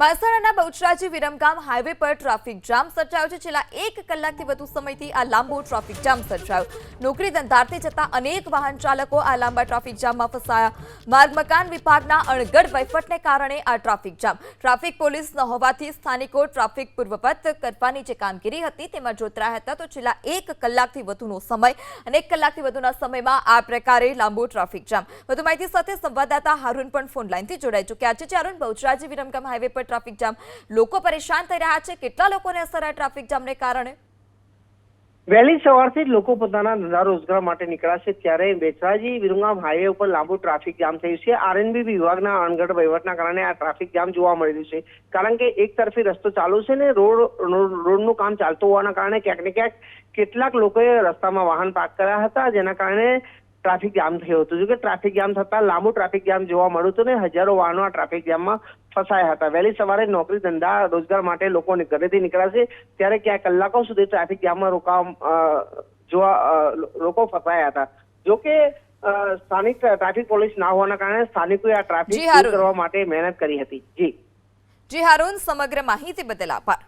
મહેસાણાના બહુચરાજી વિરમગામ હાઈવે પર traffic jam સર્જાયો છે। છેલ્લા 1 કલાકથી વધુ સમયથી આ લાંબો ટ્રાફિક જામ સર્જાયો। નોકરી ધંધાર્થે જતા અનેક વાહન ચાલકો આ લાંબા ટ્રાફિક જામમાં ફસાયા। માર્ગ મકાન વિભાગના અણઘડ વહીવટને કારણે આ ટ્રાફિક પોલીસ ન હોવાથી સ્થાનિકો ટ્રાફિક પૂર્વવત કરવાની જે કામગીરી હતી તેમાં જોતરાયા હતા। તો છેલ્લા 1 કલાકથી વધુનો સમય અને 1 કલાકથી વધુના સમયમાં આ પ્રકારે લાંબો ટ્રાફિક જામ। વધુ માહિતી સાથે સંવાદદાતા હારૂન પણ ફોન લાઈનથી જોડાઈ ચૂક્યા છે। હારૂન, બહુચરાજી વિરમગામ હાઈવે પર ટ્રાફિક જામ, લોકો પરેશાન થઈ રહ્યા છે। કેટલા લોકોને અસર આ ટ્રાફિક જામને કારણે? વહેલી સવારથી જ લોકો પોતાના ધંધા રોજગાર માટે નીકળ્યા છે, ત્યારે બહુચરાજી વિરમગામ હાઈવે ઉપર લાંબુ ટ્રાફિક જામ થયું છે। આરએનબી વિભાગના અણઘડ વહીવટના કારણે આ ટ્રાફિક જામ જોવા મળી રહ્યું છે, કારણ કે એક તરફી રસ્તો ચાલુ છે ને રોડનું કામ ચાલતું હોવાના કારણે ક્યાંક ને ક્યાંક કેટલાક લોકોએ રસ્તામાં વાહન પાર્ક કર્યા હતા, જેના કારણે ટ્રાફિક જામ થયું હતું। જોકે ટ્રાફિક જામ થતા લાંબુ ટ્રાફિક જામ જોવા મળ્યું હતું ને હજારો વાહનો આ ટ્રાફિક જામમાં ફસાયા હતા। વહેલી સવારે નોકરી ધંધા રોજગાર માટે લોકો ઘરેથી નીકળ્યા છે, ત્યારે ક્યાં કલાકો સુધી ટ્રાફિક જામમાં લોકો ફસાયા હતા। જોકે સ્થાનિક ટ્રાફિક પોલીસ ના હોવાના કારણે સ્થાનિકોએ આ ટ્રાફિક દૂર કરવા માટે મહેનત કરી હતી। જી હારૂન, સમગ્ર માહિતી બદલ આભાર।